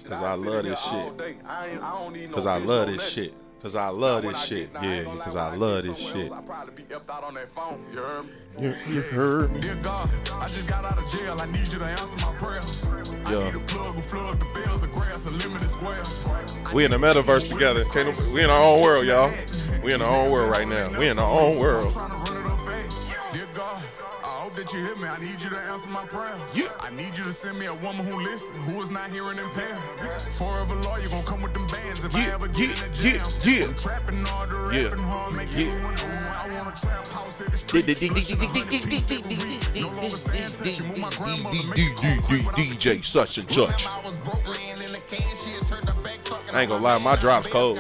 Cause I love this shit. Cause I love this shit. Cause I love this shit. Yeah, cause I love this shit. You heard me? Dear God, I just got out of jail. I need you to answer my prayers. I need a plug who flood the bells of grass and limited squares. We in the metaverse together. We in our own world, y'all. We in our own world right now. We in our own world. Dear God, I hope that you hear me. I need you to answer my prayers. Yeah. I need you to send me a woman who listens, who is not hearing impaired. Forever lawyer, you gonna come with them bands if I ever get in a jam. Yeah. Trapping hard, rapping hard, make everyone know I want a trap house at the street. No longer saying touch you, move my grandmother, DJ such and such. I ain't gonna lie, my drop's cold.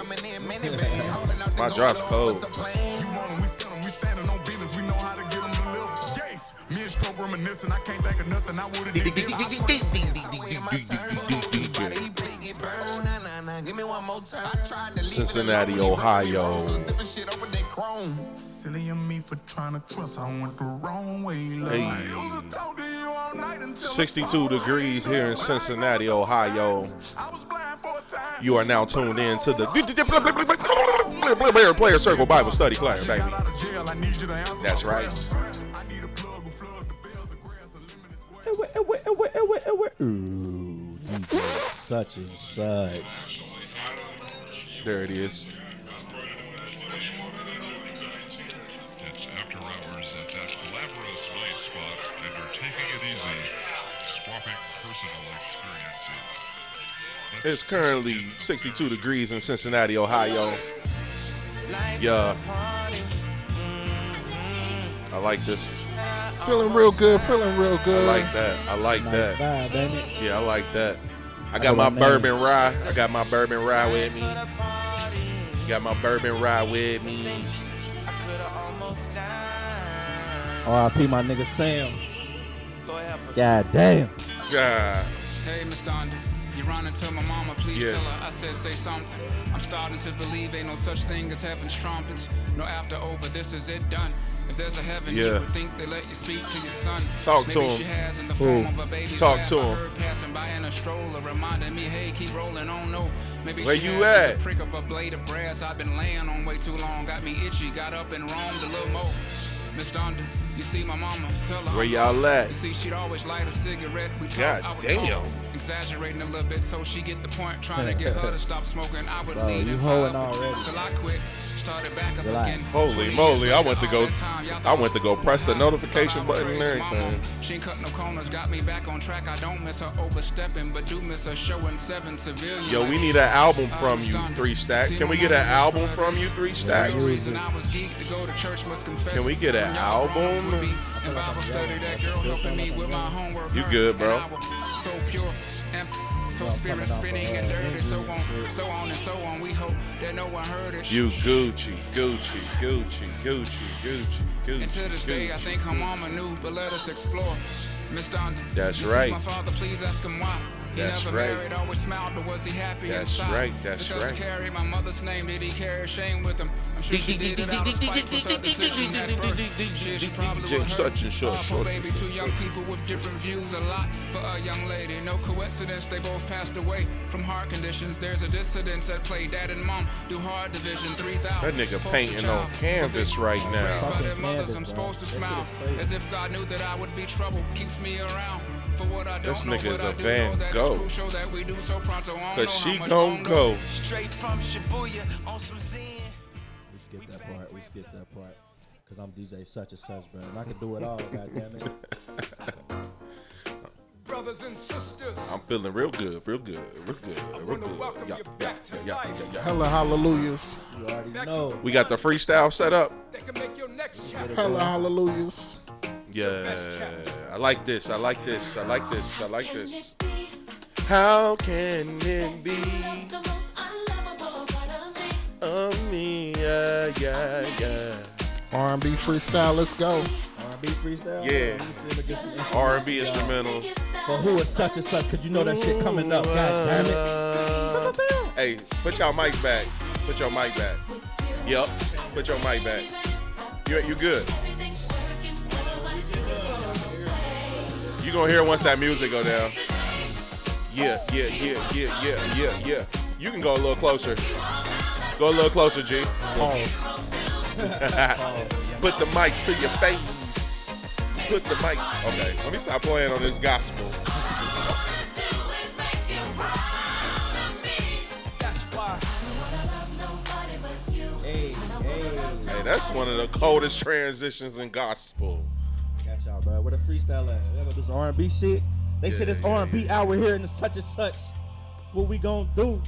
My drop's cold. You want them, we send them, we standing on business, we know how to get them delivered. Gates, me and Stroke reminiscing, I can't think of nothing I would've did. Cincinnati, Ohio. Silly of me for trying to trust, I went the wrong way. Hey. 62 degrees here in Cincinnati, Ohio. You are now tuned in to the Player Circle Bible Study class, baby. That's right. Ooh, DJ such and such. There it is. It's after hours at that glamorous night spot, and you're taking it easy, swapping personal experiences. It's currently 62 degrees in Cincinnati, Ohio. Yeah. I like this. Feeling real good, feeling real good. I like that. I like Nice that. vibe, ain't it? Yeah, I like that. I got my bourbon rye. I got my bourbon rye with me. Got my bourbon rye with me. R.I.P. my nigga Sam. God damn. God. Hey, Miss Donda, you running to my mama, please Yeah. tell her I said say something. I'm starting to believe ain't no such thing as heaven's trumpets. No after over, this is it done. If there's a heaven, Yeah. you would think they let you speak to your son. Talk to Maybe him. she has in the form of a baby's Talk laugh. to I him. heard passing by in a stroller, reminding me, hey, keep rolling on, no. Maybe Where she you has at? the prick of a blade of grass. I've been laying on way too long, got me itchy, got up and roamed a little more. Miss Donda, you see my mama, tell her Where I'm y'all lost. at? You see, she'd always light a cigarette. We God talk, I would damn. call, exaggerating a little bit so she get the point. Trying to get her to stop smoking. I would Bro, lead you and hoeing fire already. till I quit. Started back up Relax. again. Holy 20 moly, years I went to later, go all that time, y'all I thought went to go press the I notification was button and crazy, mama. everything. She ain't cut no corners, got me back on track. I don't miss her overstepping, but do miss her showing 7 civilian. Yo, we need an album from you, 3 Stacks. Can we get an album from you, 3 Stacks? The reason I was geeked to go to church must confess. Can we get an When y'all wrongs album? would be in Bible study, that girl helping me with my homework. You her good, bro. and I were so pure and so I'm spirit coming off spinning of, and dirty, injury so and on, shit. so on and so on. We hope that no one heard it. You Gucci, Gucci, Gucci, Gucci, Gucci, Gucci. And to this day, I Gucci, think her Gucci. mama knew, but let us explore. Miss Donda. That's you see right. my father, please ask him why. He That's never right. married, always smiled, but was he happy That's inside? right, that's because right. he carried my mother's name, did he carry shame with him? I'm sure she did it out of spite, was her decision at birth. Shit, she probably DJ would such and such, poor such baby, and two such, young such. people with different views, a lot for a young lady. No coincidence, they both passed away from heart conditions. There's a dissidence at play. Dad and mom do hard division 3,000. That nigga Poster painting on child. canvas right Raised now. by their Fucking mothers, canvas, I'm bro. supposed to That shit smile is crazy. as if God knew that I would be trouble. Keeps me around for what I don't This know, nigga but is I a do Van know that Gogh. it's crucial that we do so pronto. I don't know Cause how she much gon' longer. go. Straight from Shibuya on some Zen. We skip that part. We skip that part. Cause I'm DJ such and such, bro. And I can do it all, goddammit. Brothers and sisters, I'm feeling real good, real good, real good, real wanna good. welcome Yeah, you yeah, back to yeah, life. yeah, yeah. Hella hallelujahs. You already Back to know. We got the freestyle set up. they can make your next chapter. Hella hallelujahs. Yeah, I like this. I like this. I like this. I like this. How can it be? Oh me, yeah, yeah, yeah. R&B freestyle, let's go. R&B freestyle. Yeah. Let me see if I get some instruments. R&B instrumentals. For who is such and such? Cause you know that shit coming up. God damn it. Hey, put your mic back. Put your mic back. Yup. Put your mic back. You good. You gonna hear once that music go down. Yeah. You can go a little closer. Go a little closer, G. Pause. Put the mic to your face. Put the mic. Okay, let me stop playing on this gospel. Hey. Hey, that's one of the coldest transitions in gospel. Got y'all, bro. Where the freestyle at? Y'all gonna do some R&B shit? They said it's R&B hour here in the such and such. What we gonna do?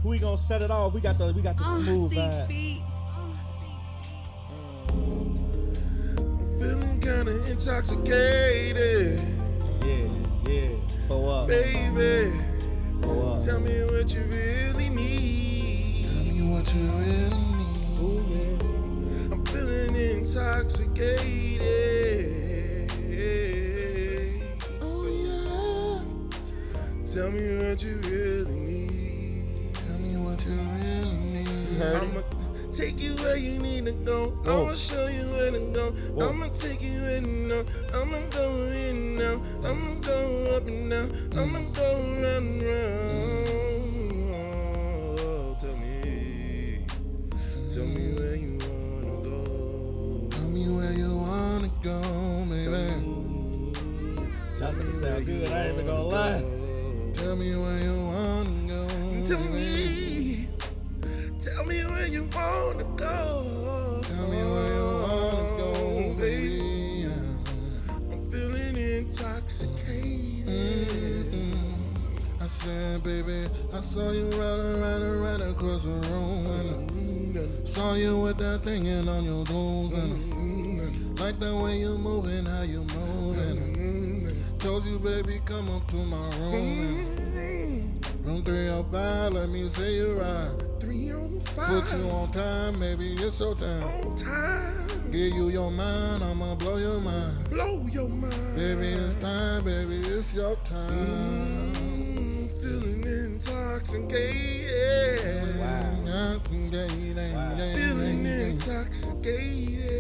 Who we gonna set it off? We got the smooth vibe. I'm feeling kinda intoxicated. Yeah. Pull up. Baby, Pull up. tell me what you really need. Tell me what you really need. Ooh, yeah. I'm feeling intoxicated. Oh, yeah. Tell me what you really need. Tell me what you really need. You heard I'ma it? take you where you need to go. Whoa. I'ma show you where to go. Whoa. I'ma take you in now. I'ma go in now. I'ma go up and down. I'ma go round and round. Tell me where you wanna go. Tell me where you wanna go, baby. That nigga sound good. I ain't even gonna lie. Tell me where you wanna go. Tell me where you wanna go. Tell me where you wanna go, baby. I'm feeling intoxicated. I said, baby, I saw you right across the room. And saw you with that thing in on your clothes. And like the way you moving, how you moving. Told you, baby, come up to my room. Room 305, let me say you right. 305. Put you on time, maybe it's your time. On time. Give you your mind, I'ma blow your mind. Blow your mind. Baby, it's time, baby, it's your time. Feeling intoxicated. Wow. Feeling intoxicated.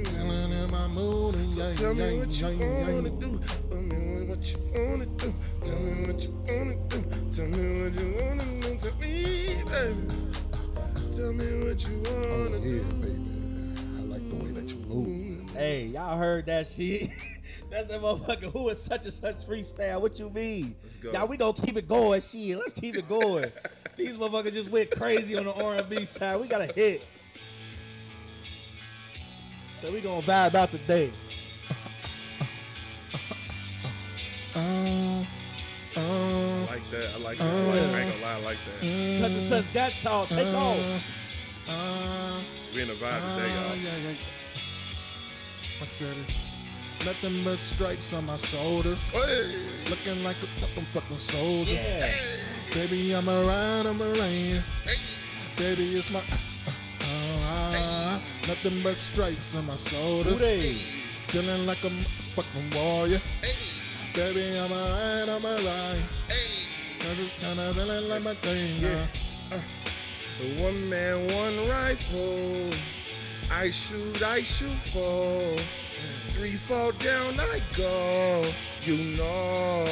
Feeling in my mood. So tell me what you wanna do. Tell me what you wanna do. Tell me what you wanna do. Tell me what you wanna do. Tell me, baby. Tell me what you wanna do. Baby, I like the way that you move. Hey, y'all heard that shit? That's that motherfucker who is such and such freestyle. What you mean? Let's go. Y'all, we gonna keep it going. Shit, let's keep it going. These motherfuckers just went crazy on the R&B side. We got a hit. So we gonna vibe out today. I like that. I like that. I ain't gonna lie, I like that. Such and such got y'all. Take off. We in the vibe today, y'all. Yeah. I said it's nothing but stripes on my shoulders. Hey. Looking like a fucking soldier. Yeah. Baby, I'm a ride, I'm a rain. Baby, it's my nothing but stripes on my Who shoulders. they? Feeling like a fucking warrior. Baby, I'm a ride. Cause it's kinda feeling like my thing. Yeah. One man, one rifle. I shoot for. 3 fall down, I go. You know.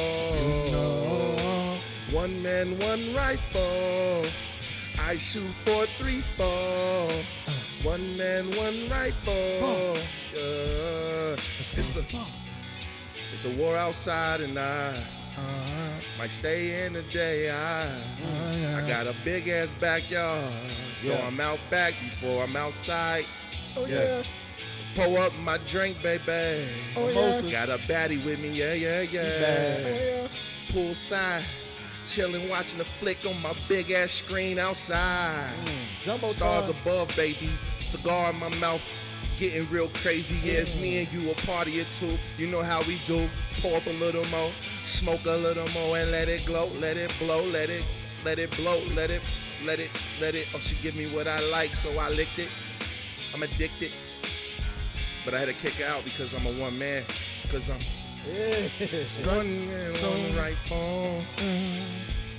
One man, one rifle. I shoot for 3 fall. One man, one rifle. It's a war outside, and I might stay in the day. I got a big ass backyard, so Yeah. I'm out back before I'm outside. Oh yeah. Pour up my drink, baby. Oh yeah. Mimosas. Got a baddie with me, yeah. Bad. Poolside, chilling, watching a flick on my big ass screen outside. Jumbo Stars time. above, baby. Cigar in my mouth, getting real crazy. Yeah, it's me and you, a party or two. You know how we do. Pour up a little more, smoke a little more, and let it glow, let it blow, let it blow, let it. Oh, she give me what I like, so I licked it. I'm addicted, but I had to kick her out because I'm a one man. Cause I'm Yeah. one man, one right phone.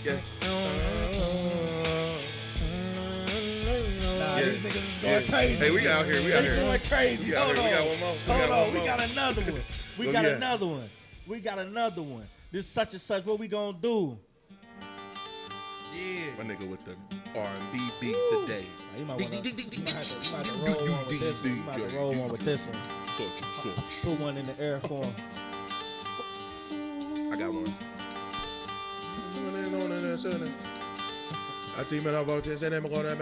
Yeah. Nah, Yeah. these niggas is going crazy. Hey, we out here. We out They here. going crazy. We got Hold here. on. We got one more. Hold on. We got another one. We Go got get it. another one. We got another one. This such and such. What we gonna do? Yeah. My nigga with the R&B beat today. You might have to roll one with this one. You might have to roll one with this one. Put one in the air for him. I got one. I team it about this and I'm gonna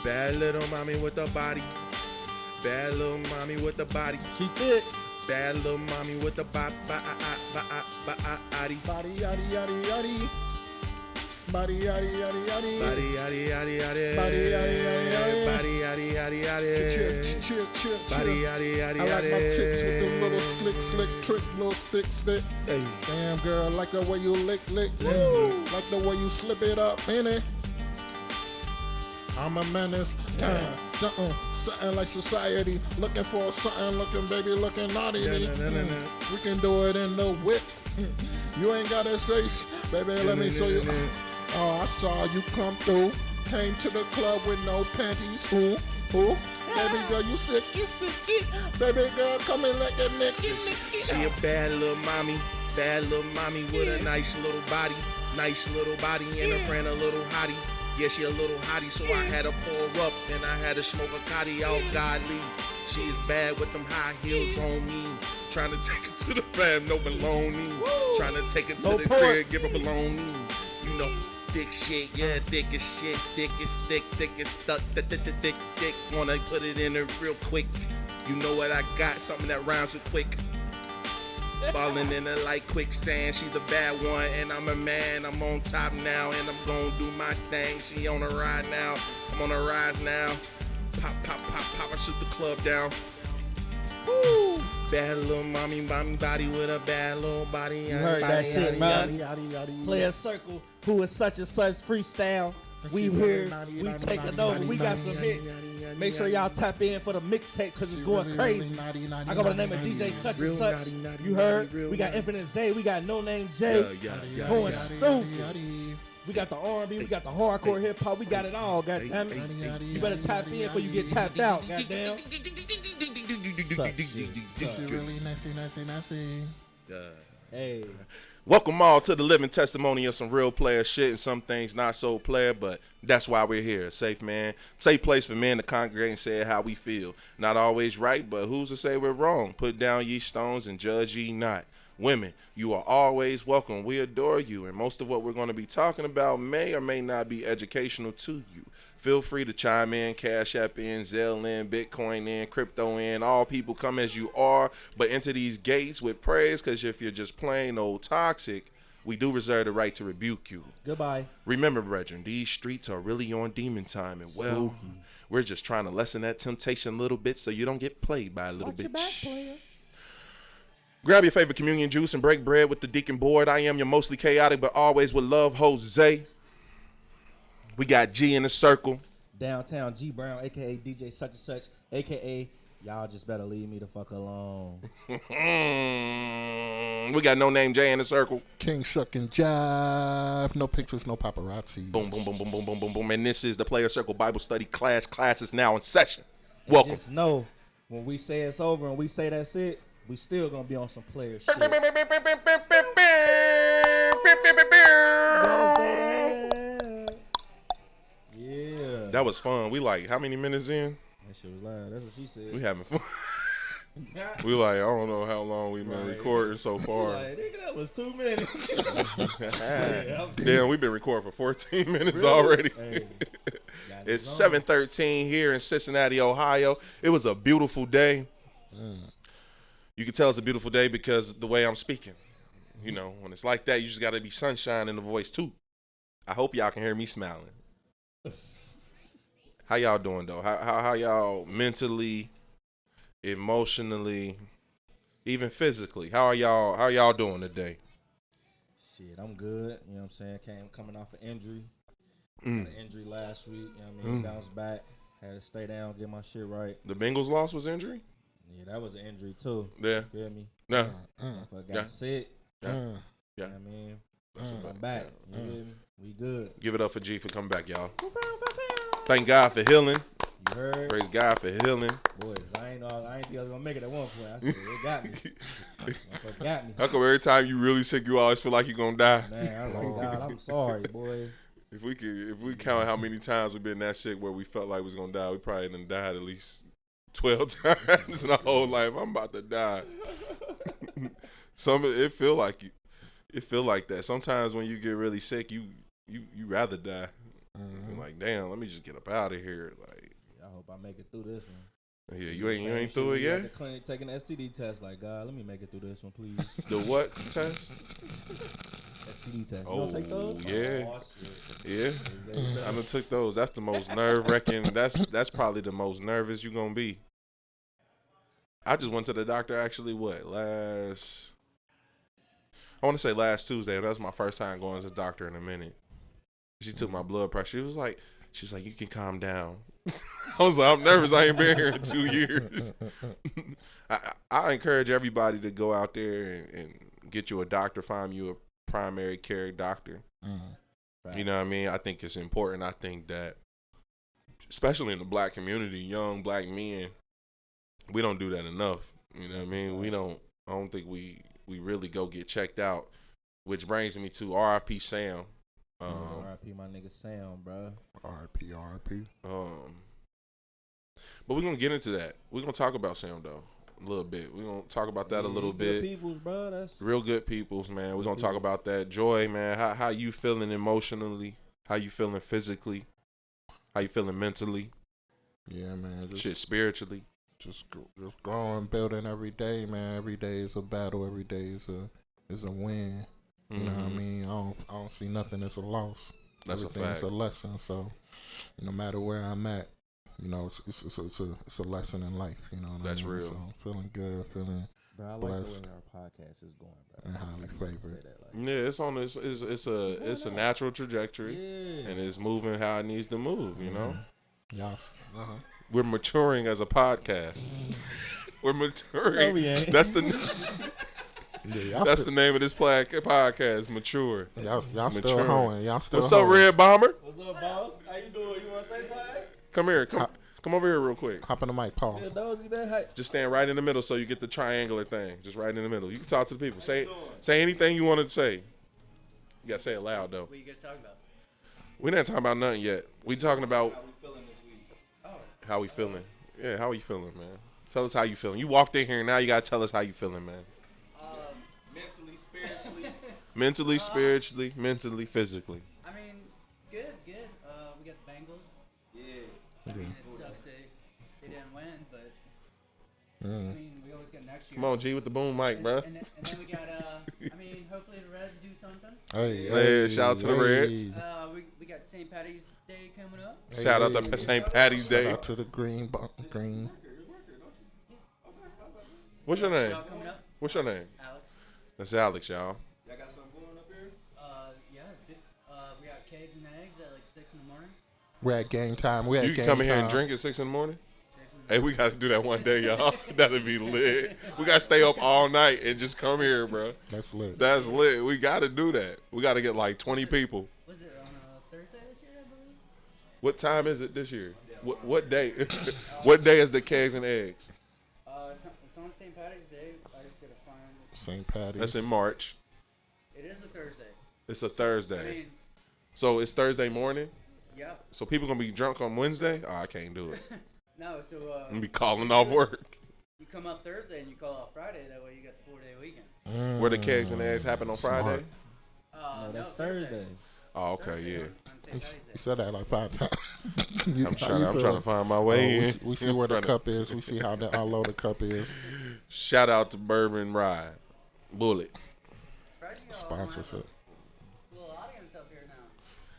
bad little mommy with the body. Bad little mommy with the body. She thick. Bad little mommy with the body. Body yaddy yaddy yaddy. Body yaddy yaddy yaddy. Body yaddy yaddy yaddy. Body yaddy yaddy yaddy. Body yaddy yaddy yaddy. Chill. Body yaddy yaddy I like my yaddy. chicks with them little slick trick, little stick. Hey. Damn girl, like the way you lick. Woo. Like the way you slip it up, innit? I'm a menace. Something like society. Looking for something, looking naughty. We can do it in the whip. You ain't gotta say, baby, let me show you. Oh, I saw you come through. Came to the club with no panties. Ooh. Baby girl, you sick. Baby girl, come and let that neck. She a bad little mommy with a nice little body and a friend a little hottie. Yeah, she a little hottie, so I had to pour up and I had to smoke a cotty. Oh, godly, she is bad with them high heels on me. Trying to take her to the fam, no baloney. Trying to take her to the crib, give her baloney. You know, thick shit, yeah, thick as shit, thick as thick as stuck, thick. Wanna put it in her real quick. You know what I got, something that rhymes with quick. Falling in her like quicksand, she's the bad one, and I'm a man, I'm on top now, and I'm gonna do my thing. She on a ride now, I'm on a rise now. Pop, I shoot the club down. Woo! Bad little mommy body with a bad little body. You heard that shit, man. Play a circle, who is such and such freestyle. We here, we taking over, we got some hits. Make sure y'all tap in for the mixtape because it's going crazy. I go by the name of DJ such and such. You heard? We got Infinite Zay, we got No Name J. Going stupid. We got the R&B, we got the hardcore hip hop, we got it all, goddamn it. You better tap in before you get tapped out, goddamn. She really nasty. Hey. Welcome all to the living testimony of some real player shit and some things not so player, but that's why we're here. Safe place for men to congregate and say how we feel. Not always right, but who's to say we're wrong? Put down ye stones and judge ye not. Women, you are always welcome. We adore you, and most of what we're going to be talking about may or may not be educational to you. Feel free to chime in, Cash App in, Zelle in, Bitcoin in, crypto in. All people come as you are, but enter these gates with praise, because if you're just plain old toxic, we do reserve the right to rebuke you. Goodbye. Remember, brethren, these streets are really on demon time, and well, we're just trying to lessen that temptation a little bit so you don't get played by a little bitch. Watch your back, player. Grab your favorite communion juice and break bread with the deacon board. I am your mostly chaotic, but always with love, Jose. We got G in the circle. Downtown G Brown, a.k.a. DJ such and such, a.k.a. y'all just better leave me the fuck alone. We got No Name J in the circle. King Shuck and Jive. No pictures, no paparazzi. Boom, boom, boom, boom, boom, boom, boom, boom. And this is the Player Circle Bible Study class. Class is now in session. Welcome. Just know, when we say it's over and we say that's it, we still gonna be on some player shit. That. Yeah. That was fun. We like, how many minutes in? That shit was loud. That's what she said. We having fun. We like, I don't know how long we've been recording so far. Like, nigga, that was 2 minutes. Damn, we've been recording for 14 minutes already. Hey, it's 7:13 here in Cincinnati, Ohio. It was a beautiful day. You can tell it's a beautiful day because the way I'm speaking. You know, when it's like that, you just got to be sunshine in the voice too. I hope y'all can hear me smiling. How y'all doing though? How y'all mentally, emotionally, even physically? How y'all doing today? Shit, I'm good. You know what I'm saying? Coming off an injury. Had an injury last week. You know what I mean? Bounced back. Had to stay down, get my shit right. The Bengals loss was injury? Yeah, that was an injury too. Yeah. You feel me? Yeah. Motherfucker got sick. Yeah. You know what I mean? I'm back. You feel me? We good. Give it up for G for coming back, y'all. Thank God for healing. You heard? Praise God for healing. Boys, I ain't think I was gonna make it at one point. I said it got me. Motherfucker got me. How come every time you really sick, you always feel like you're gonna die? Man, I'm like, God, I'm sorry, boy. If we count how many times we've been that sick where we felt like we was gonna die, we probably done died at least 12 times in our whole life. I'm about to die. It feel like that. Sometimes when you get really sick, you rather die. You're like, damn, let me just get up out of here. Like, I hope I make it through this one. Yeah, you ain't through it yet? At the clinic taking an STD test. Like, God, let me make it through this one, please. The what test? STD test. You don't take those? Yeah. Oh, shit. Yeah. I done took those. That's the most nerve-wracking. That's probably the most nervous you gonna be. I just went to the doctor actually, I want to say last Tuesday. That was my first time going to the doctor in a minute. She took my blood pressure. She was like, you can calm down. I was like, I'm nervous. I ain't been here in 2 years. I encourage everybody to go out there and get you a doctor, find you a primary care doctor. Right. You know what I mean? I think it's important. I think that, especially in the black community, young black men, we don't do that enough. You know what I mean? I don't think we really go get checked out, which brings me to R.I.P. Sam. R.I.P. my nigga Sam, bro. R.I.P. But we're going to get into that. We're going to talk about Sam, though, a little bit. We're going to talk about that a little bit. Peoples, bro. That's real good peoples, man. We're going to talk about that. Joy, man, how you feeling emotionally? How you feeling physically? How you feeling mentally? Yeah, man. Spiritually. Just growing, building every day, man. Every day is a battle. Every day is a win. You know what I mean? I don't see nothing as a loss. That's Everything's a fact. a lesson. So, no matter where I'm at, you know, it's a lesson in life. You know what That's I mean? real. So, feeling good, feeling bro, I like blessed. the way our podcast is going, bro. And highly favored. Yeah, it's on this. It's a natural trajectory, and it's moving how it needs to move. You know. Yes. We're maturing as a podcast. We're maturing. No, we ain't. That's the name of this podcast. Mature. Y'all still Maturing. hoeing. Y'all still. What's up, Red Bomber? What's up, boss? How you doing? You want to say something? Come here. Come over here real quick. Hop in the mic. Pause. Yeah, Dozy, man. Just stand right in the middle so you get the triangular thing. Just right in the middle. You can talk to the people. Say anything you want to say. You gotta say it loud though. What are you guys talking about? We're not talking about nothing yet. We talking about How we feeling this week? how we feeling. Yeah, how you feeling, man? Tell us how you feeling. You walked in here, now you gotta tell us how you feeling, man. Mentally, spiritually. Mentally, physically. I mean, good. We got the Bengals. Yeah. I mean, it sucks they didn't win, but I mean, we always get next year. Come on, G, with the boom mic, bro. And then we got, I mean, hopefully the Reds do something. Hey, shout out to the Reds. We got St. Patty's Day coming up. Shout out to St. Patty's Day. Shout out to the green. What's your name? Y'all coming up? What's your name? Alex. That's Alex, y'all. Y'all got something going up here? Yeah. We got cakes and eggs at like 6 in the morning. We're at game time. You can come in here and drink at 6 in the morning? 6 in the Hey, we got to do that one day, y'all. That'll be lit. We got to stay up all night and just come here, bro. That's lit. That's lit. We got to do that. We got to get like 20 people. Was it on a Thursday this year, I believe? What time is it this year? What day? What day is the kegs and eggs? It's on St. Patty's Day. I just gotta find. St. Patty's. That's in March. It is a Thursday. It's a I Thursday. mean, So it's Thursday morning? yeah. So people going to be drunk on Wednesday? Oh, I can't do it. No, so I'm going to be calling off work. you come up Thursday and you call off Friday. That way you got the 4-day weekend. Where the kegs and eggs happen on Smart. Friday? No, that's Thursday. Oh, okay, yeah. On St. Patty's Day. You said that like 5 times. I'm trying to find my way in. We see where the cup is. We see how low the cup is. Shout out to Bourbon Rye. Bullet. Surprised you all Sponsors don't it. have a little audience up here now.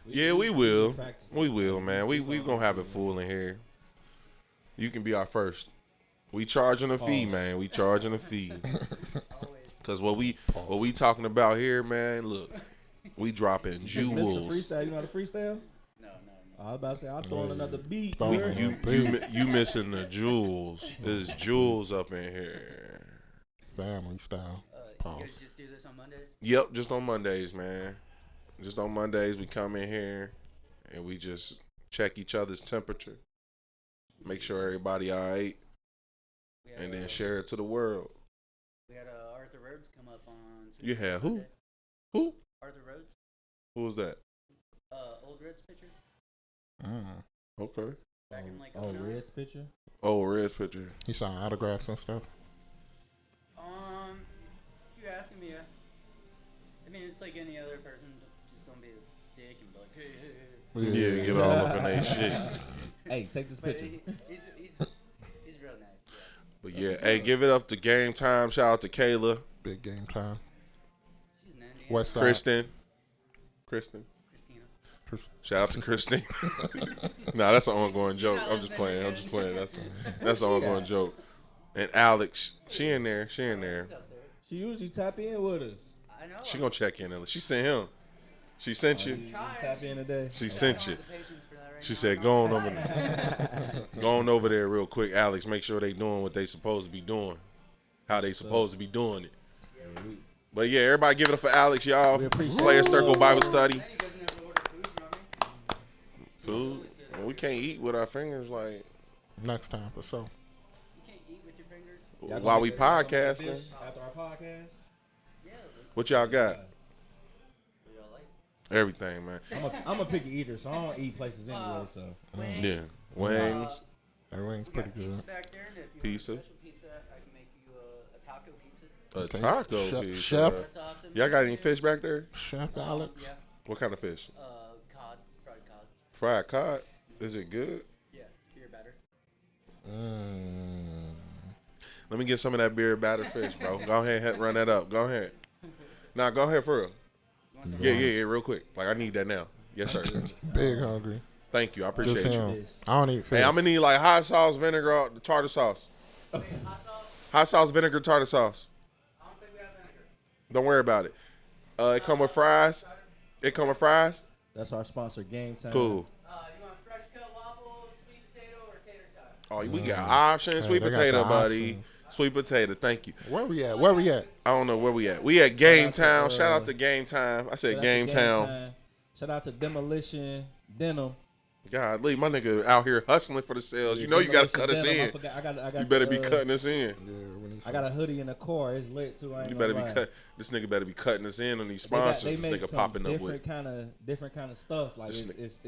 Yeah, we will. We will, man. We going to have it full in here. You can be our first. We charging a fee, man. We charging a fee. Always. Because what we talking about here, man, look, we dropping Just missed the jewels. freestyle. You know how to freestyle? No. I was about to say, I'll throw in another beat. Throw You in heard? You missing the jewels. There's jewels up in here. Family style. You Pause. guys just do this on Mondays? Yep, just on Mondays, man. Just on Mondays, we come in here and we just check each other's temperature. Make sure everybody all right, and then share it to the world. We had Arthur Rhodes come up on. You had who? Sunday. Who? Arthur Rhodes. Who was that? Old Reds pitcher. Okay. Back in like Oh, 09. Red's picture. Oh, Red's picture. He signed autographs and stuff. If you're asking me, yeah. I mean, it's like any other person. Just don't be a dick and be like, hey. Yeah, get all up in that shit. Hey, take this But picture. he's real nice. Yeah. But yeah, hey, give it up to Game Time. Shout out to Kayla, Big game time. She's an Indian. West side. Kristen. Christina. Shout out to Christine. Nah, that's an ongoing joke. I'm just playing. That's an ongoing joke. And Alex, she in there. She usually tap in with us. I know. She gonna check in. She sent him. She sent you. You tap in today. She I sent don't you. have the patience for that right She now. said, "Go on over there. Go on over there real quick, Alex. Make sure they doing what they supposed to be doing, how they supposed to be doing it." But yeah, everybody give it up for Alex, y'all. We appreciate Player it. Circle Bible Study. Now you guys never order food from me. Food. Well, we can't eat with our fingers like Next time for sure. You can't eat with your fingers. Y'all while gonna we make y'all gonna make podcasting. this After our podcast. Yeah. What y'all got? What y'all like? Everything, man. I'm a picky eater, so I don't eat places anyway. So Wings. Yeah, wings. Everything's We got pretty pizza good. back there, and if you Pizza. want a special pizza, I can make you a taco pizza. A Okay. taco Chef- pizza. chef. That's often. Y'all got any fish back there? Chef Alex. Yeah. What kind of fish? Cod, fried cod. Fried cod. Is it good? Yeah, beer batter. Let me get some of that beer battered fish, bro. Go ahead, run that up. Go ahead. Nah, go ahead for real. Yeah, real quick. Like I need that now. Yes, sir. Big hungry. Thank you. I Just appreciate you. him. I don't eat fish. Hey, I'm gonna need like hot sauce, vinegar, tartar sauce. Hot sauce, vinegar, tartar sauce. I don't think we have vinegar. Don't worry about it. It come with fries. It come with fries. that's our sponsor, Game Time. Cool. You want fresh cut waffle, sweet potato, or tater tot? Oh, we got options. Sweet they got potato, the buddy. options. Sweet potato. Thank you. Where we at? Where we at? I don't know where we at. We at Game out to, Town. Shout out to Game Time. I Shout said out to Game Town. Time. Shout out to Demolition Denim. God, Lee, my nigga out here hustling for the sales. You know you gotta cut us Denim, I in. forgot, I got You better be the, cutting us in. Yeah, we need I got a hoodie in the car. It's lit too. I ain't You gonna better be lie. cut. This nigga better be cutting us in on these They got- sponsors. they This make nigga some popping up with. different kind of stuff. Like This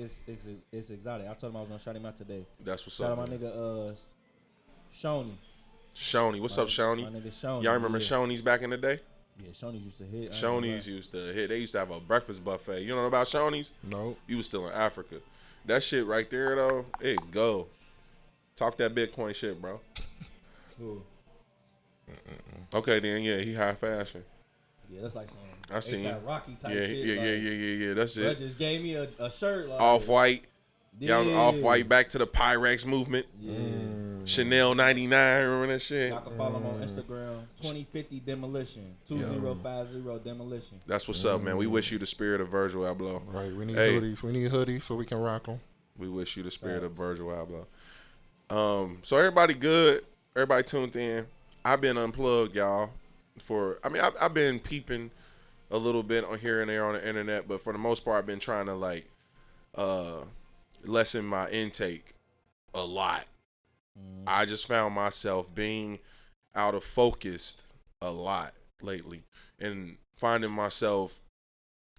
it's exotic. I told him I was gonna shout him out today. That's what's Shout up. out my man. nigga Shawnee. Shoney, what's up, Shoney? My nigga Shawnee. Y'all remember yeah. Shoney's back in the day? Yeah, Shoney's used to hit. I ain't gonna Shoney's lie. used to hit. They used to have a breakfast buffet. You know about Shoney's? Nope. You was still in Africa. That shit right there though, it go. Talk that Bitcoin shit, bro. Cool. Okay, then yeah, he high fashion. Yeah, that's like some I seen ASAP Rocky type Yeah, shit. yeah. That's Bro it. just gave me a shirt. Like, Off white. Yeah. Y'all off white back to the Pyrex movement. Yeah. Chanel 99, remember that shit? Y'all can follow him on Instagram. 2050 Demolition. 2050 Demolition. That's what's up, man. We wish you the spirit of Virgil Abloh. Right. We need Hey. hoodies. We need hoodies so we can rock them. We wish you the spirit of Virgil Abloh. So everybody good. Everybody tuned in. I've been unplugged, y'all. I've been peeping a little bit on here and there on the internet, but for the most part, I've been trying to like lessen my intake a lot. I just found myself being out of focus a lot lately and finding myself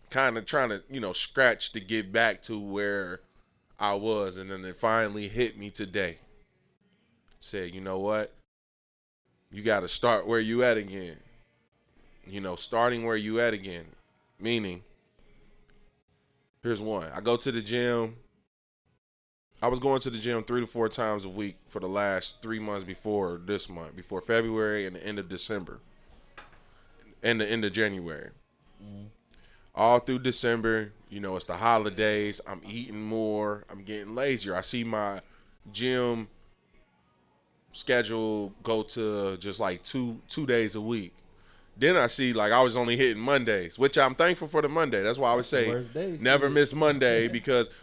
kind of trying to, scratch to get back to where I was. And then it finally hit me today. Said, you know what? You got to start where you at again. Starting where you at again. Meaning, here's one. I go to the gym. I was going to the gym 3 to 4 times a week for the last 3 months before this month, before February and the end of December, and the end of January. All through December, it's the holidays. I'm eating more. I'm getting lazier. I see my gym schedule go to just like two days a week. Then I see like I was only hitting Mondays, which I'm thankful for the Monday. That's why I would say Worst day, never shit. miss Monday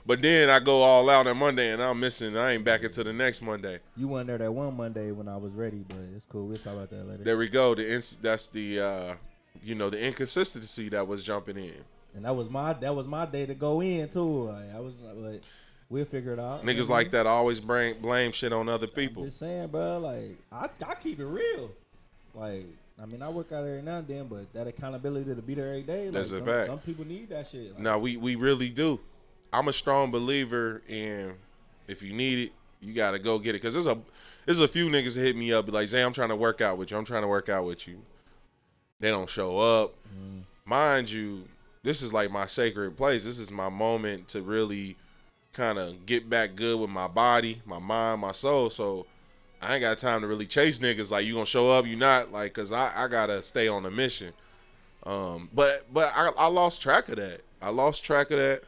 but then I go all out on Monday and I'm missing. I ain't back until the next Monday. You weren't there that one Monday when I was ready, but it's cool. We'll talk about that later. There we go. That's the the inconsistency that was jumping in. And that was my day to go in too. Like, We'll figure it out. Niggas like that always blame shit on other people. I'm just saying, bro. Like I keep it real. Like I mean, I work out every now and then, but that accountability to be there every day. That's like, a fact. Some people need that shit. Like, No, we really do. I'm a strong believer in if you need it, you gotta go get it. Cause there's a few niggas that hit me up, be like, Zay, I'm trying to work out with you. I'm trying to work out with you. They don't show up. Mind you, this is like my sacred place. This is my moment to really kind of get back good with my body, my mind, my soul. So I ain't got time to really chase niggas like you gonna show up, you not, like, cause I gotta stay on a mission. But I lost track of that.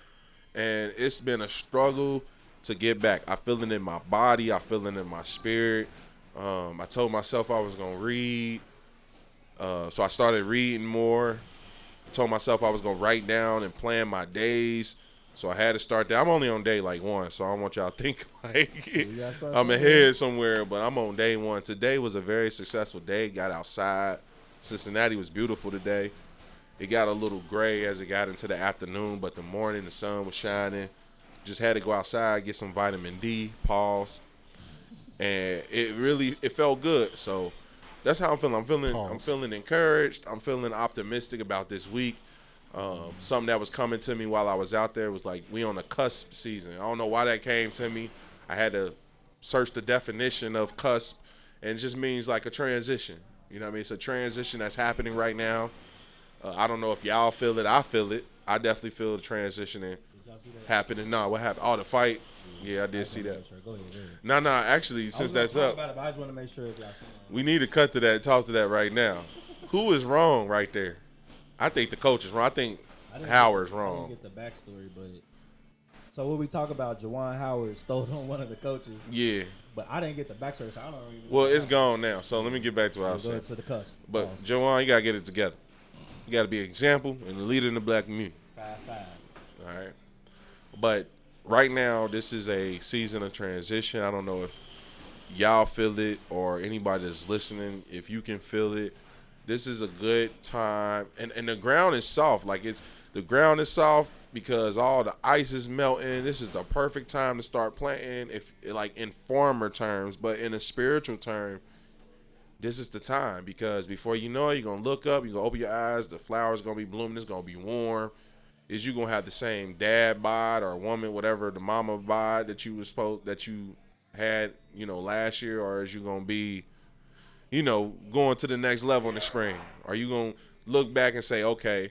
And it's been a struggle to get back. I feel it in my body. I feel it in my spirit. I told myself I was gonna read, so I started reading more. Told myself I was gonna write down and plan my days. So I had to start that. I'm only on day like 1, so I don't want y'all to think like I'm ahead somewhere, but I'm on day 1. Today was a very successful day. Got outside. Cincinnati was beautiful today. It got a little gray as it got into the afternoon, but the morning the sun was shining. Just had to go outside, get some vitamin D, pause. And it felt good. So that's how I'm feeling. I'm feeling encouraged. I'm feeling optimistic about this week. Something that was coming to me while I was out there was like, we on the cusp season. I don't know why that came to me. I had to search the definition of cusp, and it just means like a transition. You know what I mean? It's a transition that's happening right now. I don't know if y'all feel it. I feel it. I definitely feel the transitioning happening. No, what happened? Oh, the fight. Yeah, I did see that. Go ahead. No, actually, since that's up, about it, but I just want to make sure if y'all seen it. We need to cut to that and talk to that right now. Who is wrong right there? I think the coach is wrong. I think Howard's wrong. I didn't get the backstory, but so when we talk about Juwan Howard stole on one of the coaches. Yeah. But I didn't get the backstory, so I don't even know. Well, it's gone now, so let me get back to what I was saying. Go to the cusp. But Juwan, you gotta get it together. You gotta be an example and a leader in the black community. 5-5. All right. But right now, this is a season of transition. I don't know if y'all feel it or anybody that's listening, if you can feel it. This is a good time. And the ground is soft. Like, the ground is soft because all the ice is melting. This is the perfect time to start planting, if like in farmer terms, but in a spiritual term, this is the time, because before you know it, you're going to look up, you're going to open your eyes, the flowers going to be blooming, it's going to be warm. Is you going to have the same dad bod or woman, whatever, the mama bod that you had, last year, or is you going to be, going to the next level in the spring? Are you going to look back and say, okay,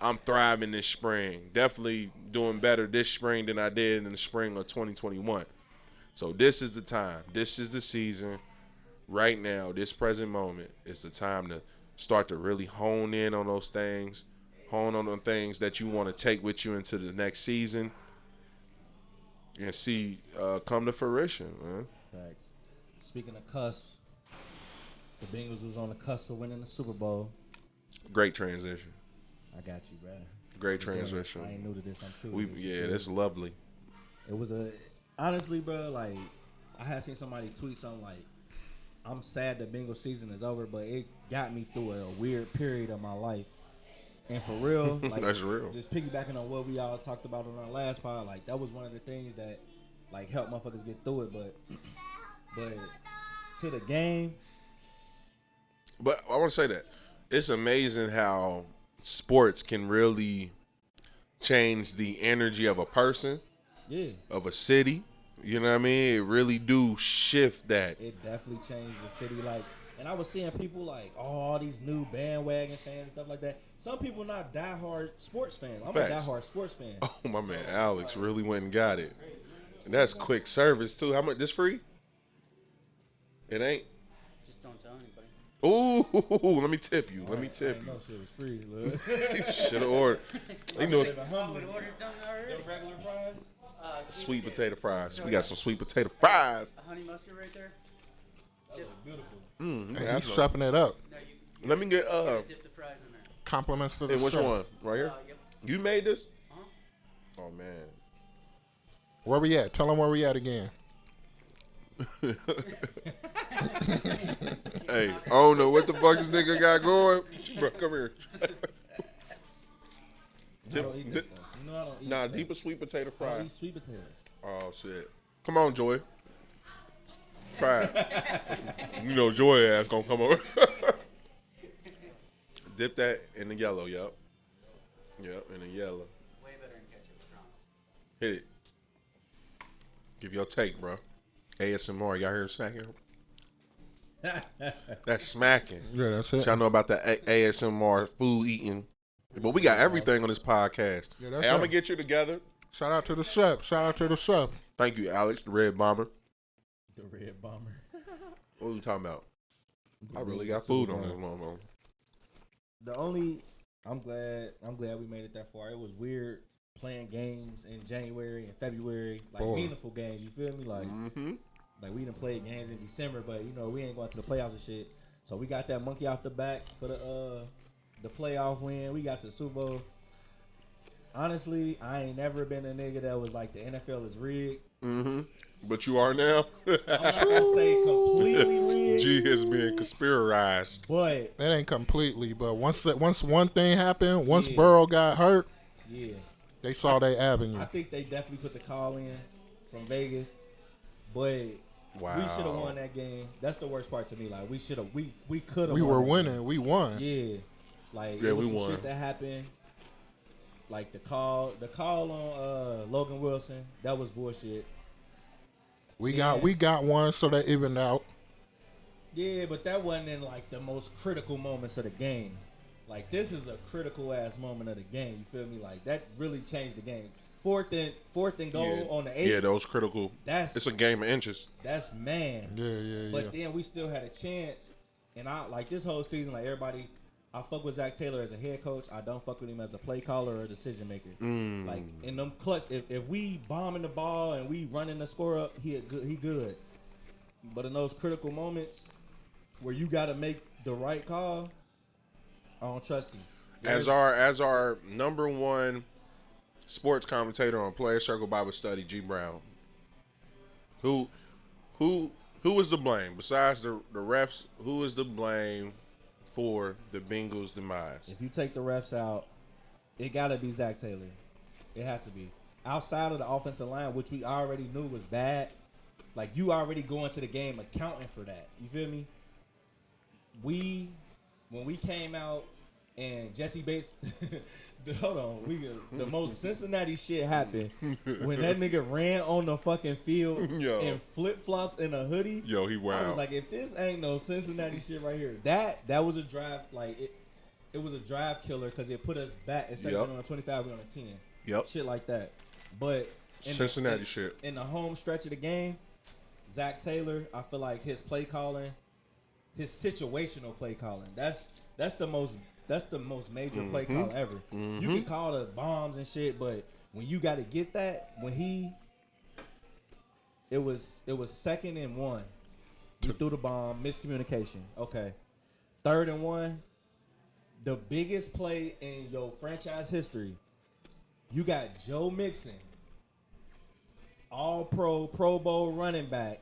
I'm thriving this spring, definitely doing better this spring than I did in the spring of 2021. So this is the time. This is the season. Right now, this present moment is the time to start to really hone in on those things, hone on the things that you want to take with you into the next season and see come to fruition, man. Facts. Speaking of cusp, the Bengals was on the cusp of winning the Super Bowl. Great transition. I got you, bro. Great transition. I ain't new to this. I'm true. That's lovely. It was honestly, bro, like, I had seen somebody tweet something like, I'm sad the Bengals season is over, but it got me through a weird period of my life. And for real, like, that's real. Just piggybacking on what we all talked about on our last pod, like, that was one of the things that, like, helped motherfuckers get through it. But to the game. But I want to say that it's amazing how sports can really change the energy of a person, of a city. You know what I mean? It really do shift that. It definitely changed the city. Like, and I was seeing people like, all these new bandwagon fans and stuff like that. Some people not diehard sports fans. I'm a diehard sports fan. Oh, my man, Alex really went and got it. And that's quick service, too. How much? This free? It ain't? Just don't tell anybody. Ooh, let me tip you. Let me tip you. No shit was free, look. Should have ordered. I would ordered something already. The regular fries? Sweet potato fries. We got some sweet potato fries. A honey mustard right there. That look beautiful. Hey, he's stepping it up. No, let me get dip the fries in there. Compliments to the which chef. one? Right here? Yep. You made this? Uh-huh. Oh, man. Where we at? Tell them where we at again. Hey, I don't know what the fuck this nigga got going. Bro, come here. I don't eat this stuff. You know I don't eat Nah, stuff. deep sweet potato I don't fries. eat sweet potatoes. Oh shit! Come on, Joy. Try it. You know, Joy ass gonna come over. Dip that in the yellow. Yep. Yep, in the yellow. Way better than ketchup, I promise. Hit it. Give your take, bro. ASMR. Y'all hear smacking? That's smacking. Yeah, that's it. Y'all know about the ASMR food eating. But we got everything on this podcast. Yeah, that's hey, I'm it. going to get you together. Shout out to the chef. Shout out to the chef. Thank you, Alex, the Red Bomber. The Red Bomber. What are we talking about? I really got food on this one. I'm glad we made it that far. It was weird playing games in January and February, like meaningful games. You feel me? Like, like we didn't play games in December, but you know we ain't going to the playoffs and shit. So we got that monkey off the back for the playoff win. We got to the Super Bowl. Honestly, I ain't never been a nigga that was like the NFL is rigged. But you are now. I'm not gonna say completely rigged. G has been conspirized. But it ain't completely. But once one thing happened, once Burrow got hurt, they saw their avenue. I think they definitely put the call in from Vegas, but we should have won that game. That's the worst part to me. Like we should have, we could have. We were winning. Game. We won. Yeah, like yeah, it was we some won. shit that happened. Like the call on Logan Wilson, that was bullshit. We got one, so that evened out. Yeah, but that wasn't in like the most critical moments of the game. Like this is a critical ass moment of the game. You feel me? Like that really changed the game. Fourth and goal on the 8. Yeah, those critical. It's a game of inches. That's man. Yeah. But then we still had a chance, and I like this whole season. Like everybody, I fuck with Zach Taylor as a head coach. I don't fuck with him as a play caller or a decision maker. Like in them clutch, if we bombing the ball and we running the score up, he good. But in those critical moments where you got to make the right call, I don't trust him. As our number one sports commentator on Player Circle Bible Study, G Brown, who is the blame besides the refs? Who is the blame for the Bengals' demise? If you take the refs out, it got to be Zach Taylor. It has to be. Outside of the offensive line, which we already knew was bad, like you already go into the game accounting for that. You feel me? When we came out and Jesse Bates, hold on, the most Cincinnati shit happened when that nigga ran on the fucking field in flip flops and a hoodie. Yo, he wild. I was like, if this ain't no Cincinnati shit right here, that was a drive. Like it was a drive killer because it put us back instead of being on a 25, we on a 10. Yep, shit like that. But Cincinnati shit in the home stretch of the game, Zach Taylor, I feel like his play calling, his situational play calling, that's the most major play call ever. You can call the bombs and shit, but when you got to get that, it was 2nd and 1. We threw the bomb, miscommunication. Okay, 3rd and 1, the biggest play in your franchise history. You got Joe Mixon, All-Pro, Pro Bowl running back,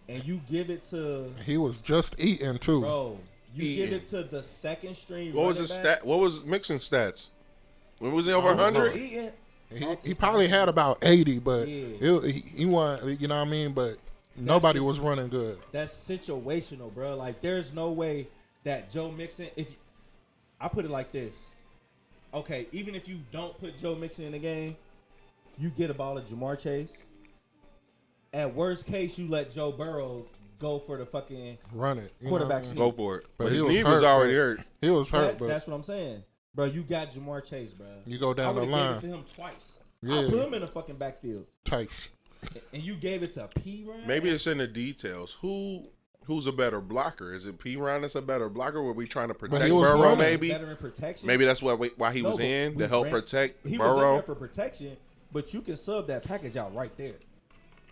and you give it to. He was just eating too, bro. You give it to the second string. What was his stat? What was Mixon's stats? When was he over 100? He probably had about 80, but he won. You know what I mean? But nobody was running good. That's situational, bro. Like there's no way that Joe Mixon. I put it like this. Okay, even if you don't put Joe Mixon in the game, you get a ball of Jamar Chase. At worst case, you let Joe Burrow go for the fucking run it quarterback sneak. Go for it. But his knee was already hurt. He was hurt. That's what I'm saying, bro. You got Jamar Chase, bro. You go down the line. I would have gave it to him twice. I put him in the fucking backfield. Tight. And you gave it to P-Ryan? Maybe it's in the details. Who's a better blocker? Is it P-Ryan that's a better blocker? Were we trying to protect Burrow maybe? Better in protection. Maybe that's why he was in to help protect Burrow. He was in there for protection, but you can sub that package out right there.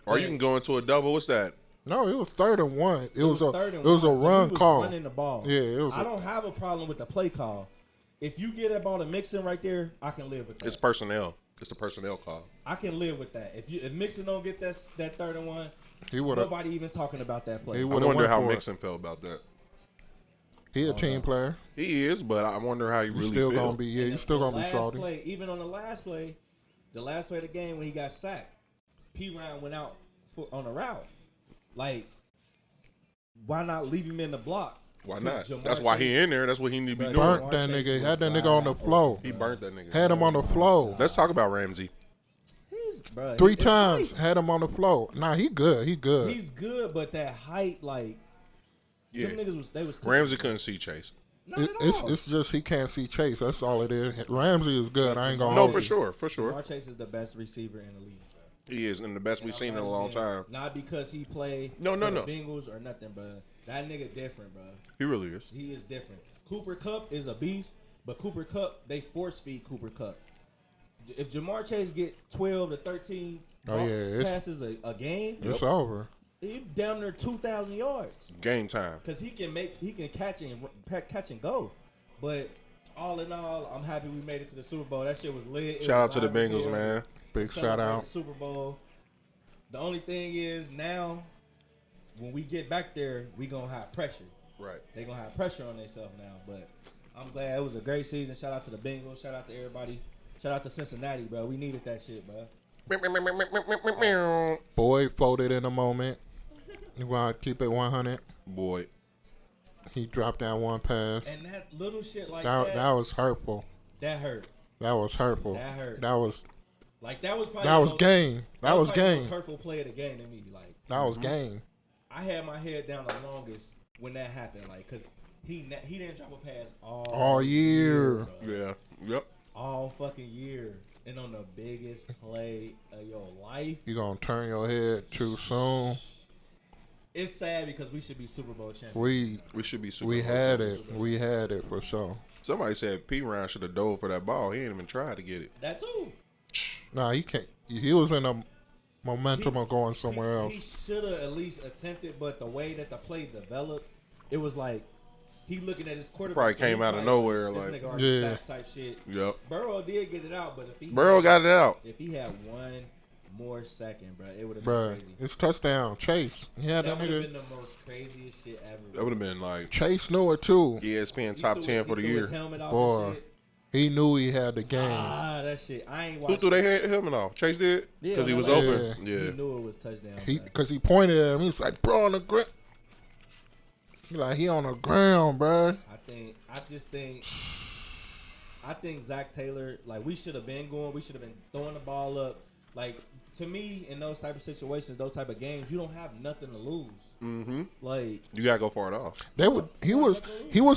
Or you can go into a double. What's that? No, it was 3rd and 1. It was a so run call. Running the ball. Yeah, it was. I don't have a problem with the play call. If you get up on a Mixon right there, I can live with that. It's personnel. It's the personnel call. I can live with that. If Mixon don't get that 3rd and 1, nobody even talking about that play. I wonder how Mixon felt about that. He a team player. He is, but I wonder how he really still feel. Gonna be. Yeah, he's still gonna be salty. Even on the last play of the game when he got sacked, P. Ryan went out on a route. Like, why not leave him in the block? Why not? Jamar That's why Chase, he in there. That's what he need to be doing. Burnt that nigga. Had that nigga on the floor. He burnt that nigga. Had him on the floor. Let's talk about Ramsey. Three times had him on the floor. Nah, he good. He good. He's good, but that height, like, them niggas was Ramsey couldn't see Chase. It's just he can't see Chase. That's all it is. Ramsey is good. I ain't gonna. No, for sure. Jamar Chase is the best receiver in the league. He is, and the best we've seen in a long time. Not because he played no. Bengals or nothing, bro. That nigga different, bro. He really is. He is different. Cooper Kupp is a beast, but Cooper Kupp, they force feed Cooper Kupp. If Jamar Chase get 12 to 13 passes a game, it's over. He down there 2,000 yards. Game time. Because he can catch and go. But all in all, I'm happy we made it to the Super Bowl. That shit was lit. Shout out to the Bengals, man. Big shout out. Super Bowl. The only thing is now, when we get back there, we gonna have pressure. Right. They gonna have pressure on themselves now. But I'm glad it was a great season. Shout out to the Bengals. Shout out to everybody. Shout out to Cincinnati, bro. We needed that shit, bro. Boy folded in a moment. You want to keep it 100? Boy. He dropped that one pass. And that little shit like that. That was hurtful. That hurt. That was hurtful. That hurt. That was. Like that was probably. That was game. That was game. The most hurtful play of the game to me. Like that was game. I had my head down the longest when that happened. Like, cause he didn't drop a pass all year. Yeah. Yep. All fucking year. And on the biggest play of your life. You gonna turn your head too soon. It's sad because we should be Super Bowl champions. We should be Super Bowl champions. We had it for sure. Somebody said P. Ryan should have dove for that ball. He ain't even tried to get it. That too. Nah, he can't. He was in a momentum of going somewhere else. He should have at least attempted, but the way that the play developed, it was like he looking at his quarterback. Probably came out of nowhere, this like nigga already sacked type shit. Yep. Burrow did get it out, but if he got it out, if he had one more second, bro, it would have been crazy. It's touchdown. Chase. That would have been the most craziest shit ever. That would have been like Chase knew it too. ESPN top 10 for the year. Boy, he knew he had the game. Ah, that shit. I ain't watching. Who threw their helmet off? Chase did? Because he was open. Yeah. He knew it was touchdown. Because he pointed at him. He's like, bro, on the ground. He like, he on the ground, bro. I think Zach Taylor, like, we should have been going. We should have been throwing the ball up. Like, to me, in those type of situations, those type of games, you don't have nothing to lose. Mm-hmm. Like, you gotta go for it off. He was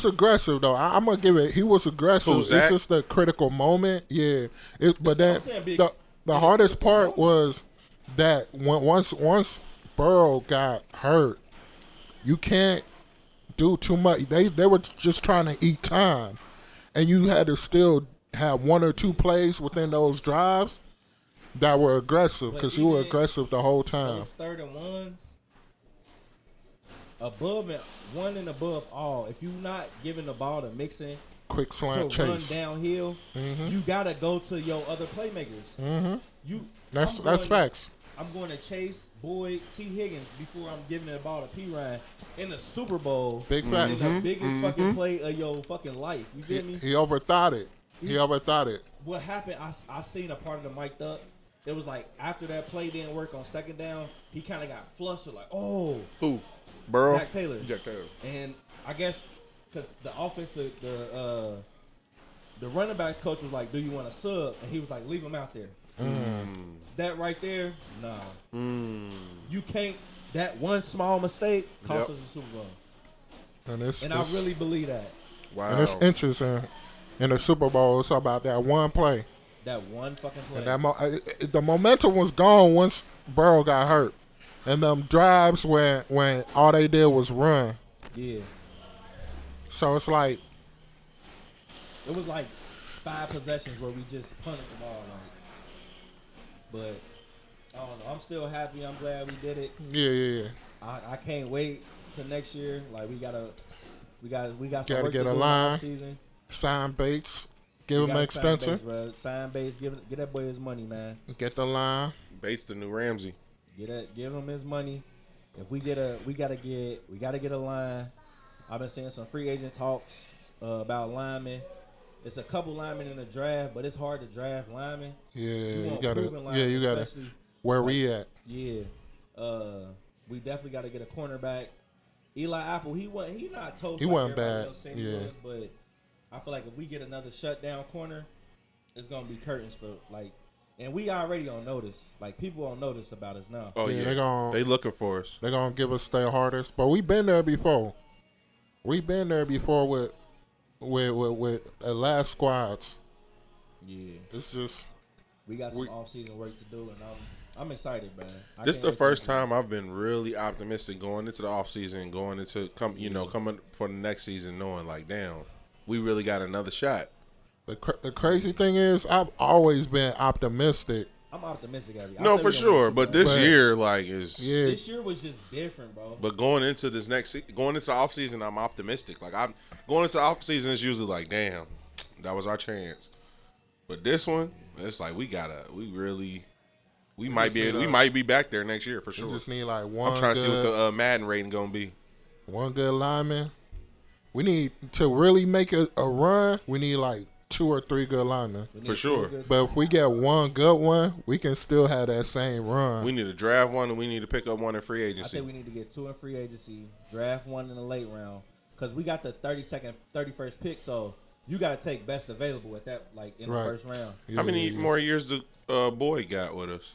aggressive though. I'm gonna give it. He was aggressive. Who's that? It's just the critical moment. Yeah. But that the hardest part was that once Burrow got hurt, you can't do too much. They were just trying to eat time, and you had to still have one or two plays within those drives that were aggressive because you were aggressive the whole time. Those 3rd and 1s, above and one and above all. If you're not giving the ball to Mixon, quick slant to chase, run downhill, you gotta go to your other playmakers. That's facts. I'm going to Chase, Boyd, T. Higgins before I'm giving the ball to P. Ryan in the Super Bowl. Big facts. In the biggest fucking play of your fucking life. You get me? He overthought it. What happened? I seen a part of the mic'd up. It was like after that play didn't work on 2nd down, he kind of got flustered. Like, oh, who? Burrow. Zach Taylor. Zach Taylor. And I guess because the offensive, the running backs coach was like, "Do you want to sub?" And he was like, "Leave him out there." That right there, nah. You can't. That one small mistake cost us a Super Bowl. And I really believe that. Wow. And it's inches in the Super Bowl. It's about that one play. That one fucking play. And the momentum was gone once Burrow got hurt. And them drives when all they did was run. Yeah. So it's like. It was like 5 possessions where we just punted the ball. But I don't know. I'm still happy. I'm glad we did it. Yeah. I can't wait till next year. Like we got some gotta work get to a do line. Season. Sign Bates. Give him an extension. Sign Bates. Get that boy his money, man. Get the line. Bates the new Ramsey. Give him his money. If we gotta get a line. I've been seeing some free agent talks about linemen. It's a couple linemen in the draft, but it's hard to draft linemen. Yeah, you gotta. Where we at? Yeah. We definitely got to get a cornerback. Eli Apple, he not toast. He like wasn't everybody bad. else said he Yeah. was, but I feel like if we get another shutdown corner, it's gonna be curtains for like, and we already on notice. Like people on notice about us now. Oh yeah, they looking for us. They gonna give us their hardest, but we been there before. We been there before with the last squads. Yeah, it's just we got some off-season work to do, and I'm excited, man. This is the first time I've been really optimistic going into the offseason, going into coming for the next season, knowing like, damn, we really got another shot. The crazy thing is, I've always been optimistic. I'm optimistic at you. No, for sure, but this year, this year was just different, bro. But going into the offseason, I'm optimistic. Like I'm going into the offseason, it's usually like, damn, that was our chance. But this one, it's like we might be back there next year for sure. We just need like one. I'm trying to see what the Madden rating gonna be. One good lineman. We need to really make a run. We need like 2 or 3 good linemen for sure. But if we get one good one, we can still have that same run. We need to draft one, and we need to pick up one in free agency. I think we need to get 2 in free agency, draft one in the late round, because we got the 31st pick. So you got to take best available at that, like in the first round. How many more years do Boyd got with us?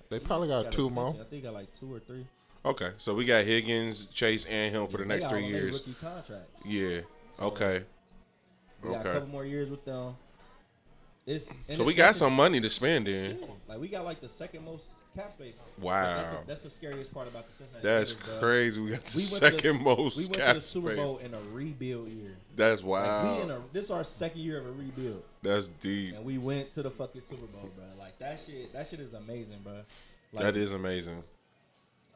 They probably got 2 more. I think he got like 2 or 3. Okay, so we got Higgins, Chase, and him for the next 3 years. Rookie contracts. Yeah. So okay. We got a couple more years with them. So we got some money to spend in. Yeah. Like we got like the second most cap space. Wow. That's the scariest part about the Cincinnati. That's Bengals, crazy. We got the second most. We went cap to the Super Bowl space in a rebuild year. That's wild. Like this is our second year of a rebuild. That's deep. And we went to the fucking Super Bowl, bro. Like that shit is amazing, bro. Like, that is amazing.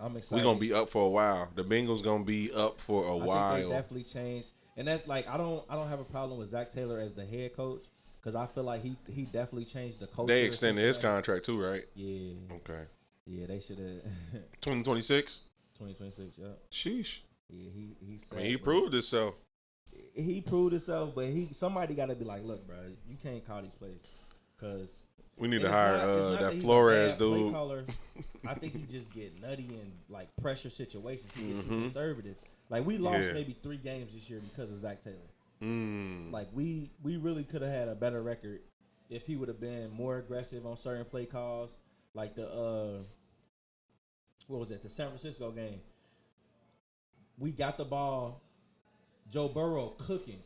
I'm excited. We're gonna be up for a while. The Bengals gonna be up for a while. I think they definitely changed. And that's like I don't have a problem with Zach Taylor as the head coach, because I feel like he definitely changed the culture. They extended his contract too, right? Yeah. Okay. Yeah, they should have. 2026. 2026. Yeah. Sheesh. Yeah, he said. I mean, he proved himself. He proved himself, but somebody got to be like, look, bro, you can't call these plays, because we need to hire that Flores dude. I think he just get nutty in like pressure situations. He gets too conservative. Like we lost maybe 3 games this year because of Zach Taylor. Like we really could have had a better record if he would have been more aggressive on certain play calls. Like the the San Francisco game. We got the ball. Joe Burrow cooking.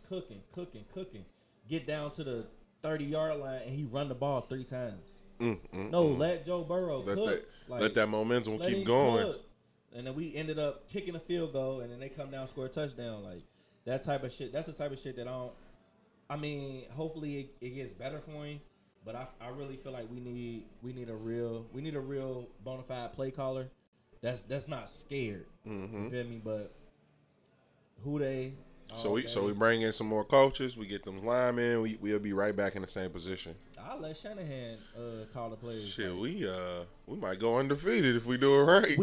Get down to the 30-yard line and he run the ball 3 times. Let Joe Burrow cook. Let that momentum keep going. Cook. And then we ended up kicking a field goal, and then they come down and score a touchdown. Like that type of shit. That's the type of shit that hopefully it gets better for him. But I really feel like we need a real bona fide play caller. That's not scared. You feel me? But who they? So we bring in some more coaches. We get them linemen. We'll be right back in the same position. I'll let Shanahan call the plays. Shit, we might go undefeated if we do it right.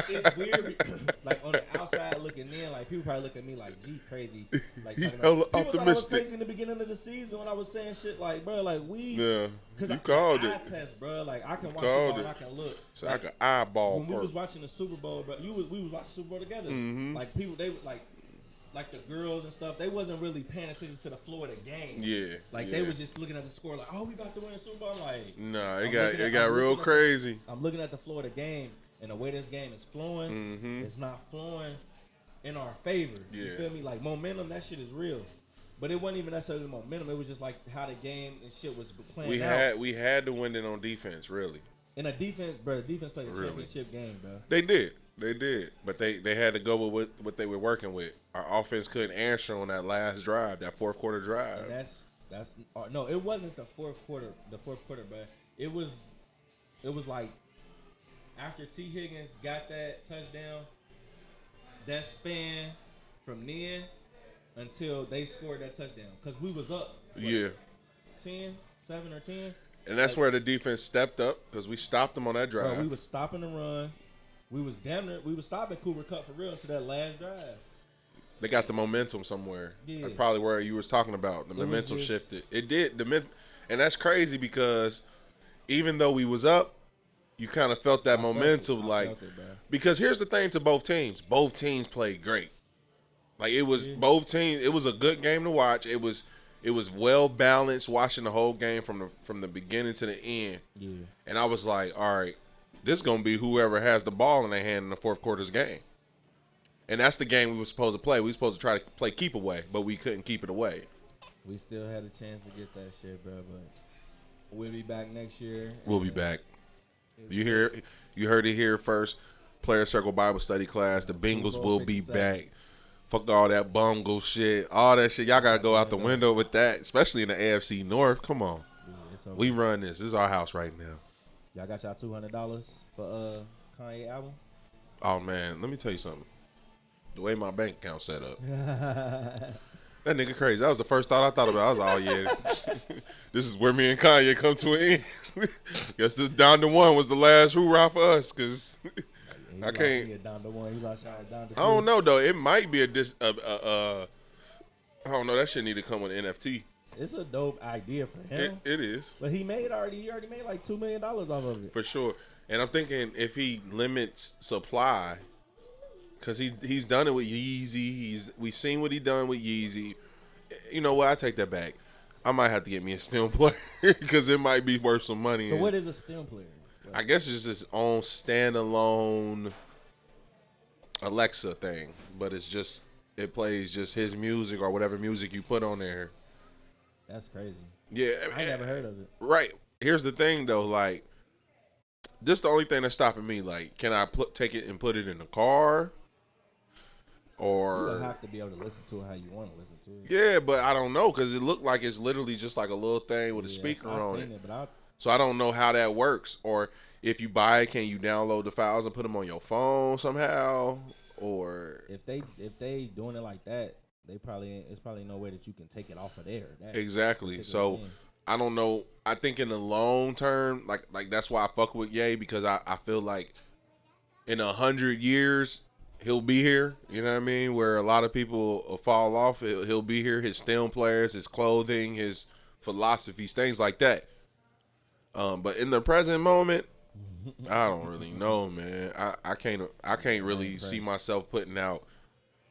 It's weird. Like on the outside looking in, like people probably look at me like, "Gee, crazy." Like hella people optimistic. thought I was crazy in the beginning of the season when I was saying shit like, "Bro, like because you called it." Test, bro. Like I can watch the ball and I can look. So like, I can eyeball. When we was watching the Super Bowl, bro, we was watching the Super Bowl together. Like people, they would like the girls and stuff, they wasn't really paying attention to the floor of the game. Yeah. They was just looking at the score like, oh, we about to win the Super Bowl. I'm like, nah, it got real crazy. I'm looking at the floor of the game, and the way this game is flowing, it's not flowing in our favor. Yeah. You feel me? Like momentum, that shit is real. But it wasn't even necessarily momentum. It was just like how the game and shit was playing out. We had to win it on defense, really. And the defense played a championship game, bro. They did, but they had to go with what they were working with. Our offense couldn't answer on that last drive, that fourth quarter drive. And that's no, it wasn't the fourth quarter, but it was like after T. Higgins got that touchdown, that span from then until they scored that touchdown, because we was up 7 or 10. And that's where the defense stepped up, because we stopped them on that drive. Bro, we was stopping the run. We was stopping Cooper Kupp for real until that last drive. They got the momentum somewhere. Yeah. That's probably where you was talking about. The momentum shifted. It did. And that's crazy because even though we was up, you kind of felt that momentum, because here's the thing to both teams. Both teams played great. Like, it was both teams. It was a good game to watch. It was well balanced watching the whole game from the beginning to the end. Yeah. And I was like, all right, this is gonna be whoever has the ball in their hand in the fourth quarter's game. And that's the game we were supposed to play. We were supposed to try to play keep away, but we couldn't keep it away. We still had a chance to get that shit, bro. But we'll be back next year. We'll be back. You heard it here first. Player Circle Bible Study class. The Bengals will be back. Fuck all that bungle shit. All that shit. Y'all got to go out the window with that, especially in the AFC North. Come on. Yeah, we run this. This is our house right now. Y'all got y'all $200 for Kanye album? Oh, man. Let me tell you something. The way my bank account set up. That nigga crazy. That was the first thought I thought about. I was like, oh, yeah. This is where me and Kanye come to an end. Guess this down to one was the last hoorah for us, because I can't. Down to one. He lost down to two. I don't know, though. It might be I don't know. That shit need to come with an NFT. It's a dope idea for him. It is. But he already made like $2 million off of it. For sure. And I'm thinking if he limits supply, because he's done it with Yeezy. We've seen what he done with Yeezy. You know what? I take that back. I might have to get me a STEM player because it might be worth some money. So what is a STEM player? I guess it's his own standalone Alexa thing, but it plays just his music or whatever music you put on there. That's crazy. Yeah, I never heard of it. Right. Here's the thing though, like, this the only thing that's stopping me. Like, can I take it and put it in the car? Or you don't have to be able to listen to it how you want to listen to it. Yeah, but I don't know, because it looked like it's literally just like a little thing with a speaker on it. So I don't know how that works. Or if you buy it, can you download the files and put them on your phone somehow? Or if they doing it like that, it's probably no way that you can take it off of there. Exactly. So I don't know. I think in the long term, like that's why I fuck with Ye, because I feel like in 100 years he'll be here. You know what I mean? Where a lot of people will fall off, he'll be here. His STEM players, his clothing, his philosophies, things like that. But in the present moment, I don't really know, man. I can't really see myself putting out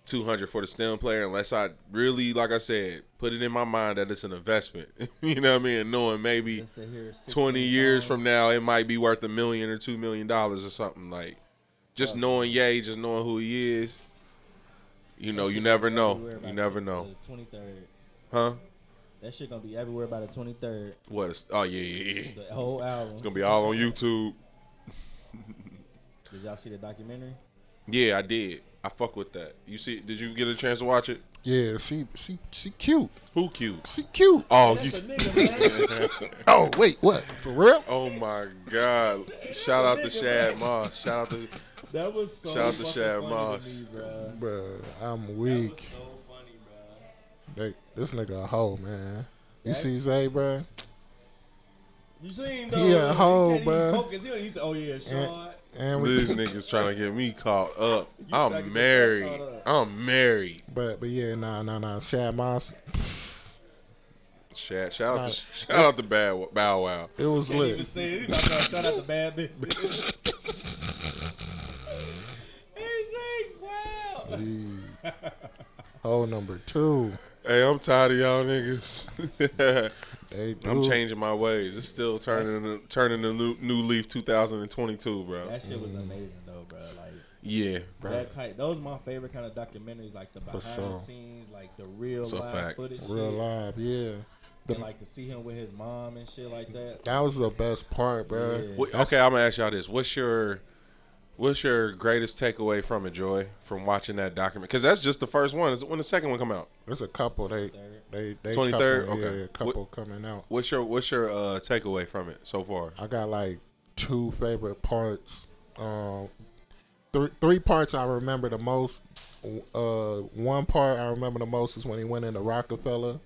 $200 for the STEM player unless I really, like I said, put it in my mind that it's an investment. You know what I mean? And knowing maybe 20 years from now it might be worth $1 million or $2 million or something. Like, just knowing Ye, just knowing who he is. You know, you never know. You never know. 23rd. Huh? That shit gonna be everywhere by the 23rd. What? Oh yeah. The whole album. It's gonna be all on YouTube. Did y'all see the documentary? Yeah, I did. I fuck with that. Did you get a chance to watch it? Yeah, she cute. Who cute? She cute. Oh, that's a nigga, man. Oh, wait, what? For real? Oh my God! Shout out to Shad Moss. Shout out to. That was so shout out to Shad Moss. To me, bro. Bro, I'm weak. That was so funny, bro. This nigga a hoe, man. You see Zay, bro? You see him though? He a hoe, bro. Focus. He said, "Oh yeah, Sean." And these niggas trying to get me caught up. I'm married. I'm married. But yeah, nah. Shad Moss. Shout out to Bow Wow. It was Can't lit. even say it. He about to shout out the bad bitch. He's like, wow. Hole number 2. Hey, I'm tired of y'all niggas. Hey, I'm changing my ways. It's still turning the new leaf 2022, bro. That shit was amazing though, bro. Like, yeah, bro. That type. Those are my favorite kind of documentaries, like the behind the scenes, like the real live footage. Real shit. Live, yeah. And like to see him with his mom and shit like that. That was the best part, bro. Yeah. Okay, I'm gonna ask y'all this: What's your greatest takeaway from it, Joy, from watching that document? Because that's just the first one. When the second one come out? There's a couple. They 23rd. Okay, yeah, a couple coming out. What's your takeaway from it so far? I got like 2 favorite parts. 3 parts I remember the most. One part I remember the most is when he went into Rockefeller.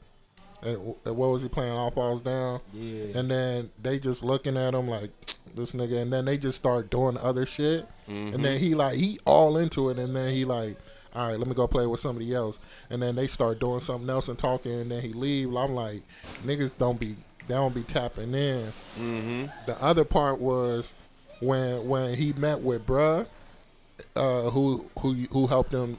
And what was he playing? All Falls Down? Yeah. And then they just looking at him like, this nigga. And then they just start doing other shit. Mm-hmm. And then he all into it. And then he like, all right, let me go play with somebody else. And then they start doing something else and talking. And then he leave. I'm like, niggas don't be tapping in. Mm-hmm. The other part was when he met with bruh, who helped him,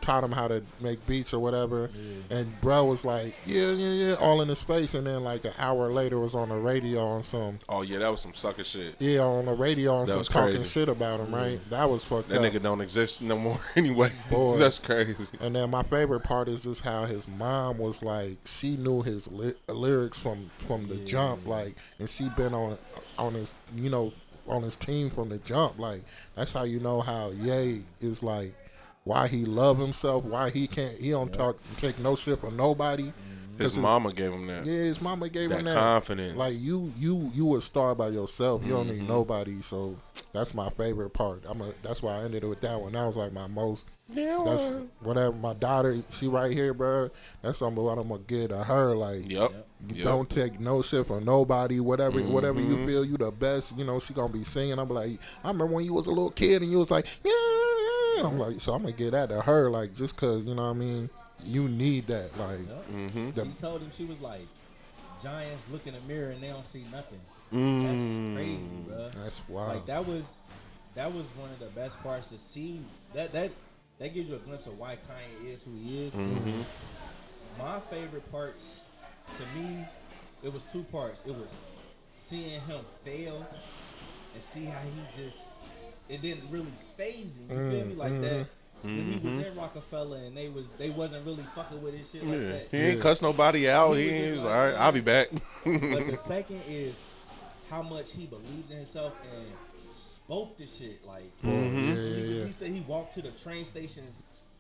taught him how to make beats or whatever. Yeah. And bruh was like, yeah, all in his face. And then like an hour later was on the radio on some. Oh yeah, that was some sucker shit. Yeah, on the radio on that some was talking crazy. shit about him, right? That was fucked that up. That nigga don't exist no more anyway. Boy. That's crazy. And then my favorite part is just how his mom was like, she knew his lyrics from the jump, like, and she been on his, on his team from the jump. Like, that's how you know how Ye is, like, why he love himself, why he don't take no shit from nobody. His mama gave him that. Yeah, his mama gave him that confidence. Like, you a star by yourself. You don't need nobody. So that's my favorite part. That's why I ended it with that one. That was like my most. That's whatever. My daughter, she right here, bro. That's something what I'm gonna get to her. Like, don't take no shit from nobody. Whatever you feel, you the best. She gonna be singing. I'm like, I remember when you was a little kid and you was like, yeah. I'm like, so I'm gonna get that to her. Like, just cause what I mean. You need that, like. She told him, she was like, giants look in the mirror and they don't see nothing. That's crazy, bro. That's wild. Like that was one of the best parts to see. That gives you a glimpse of why Kanye is who he is. My favorite parts, to me, it was two parts. It was seeing him fail and see how it didn't really faze him. You feel me? Like that. When he was in Rockefeller and they wasn't really fucking with his shit like that. He ain't cuss nobody out. He was like, all right, I'll be back. But the second is how much he believed in himself and spoke the shit. Like he said he walked to the train station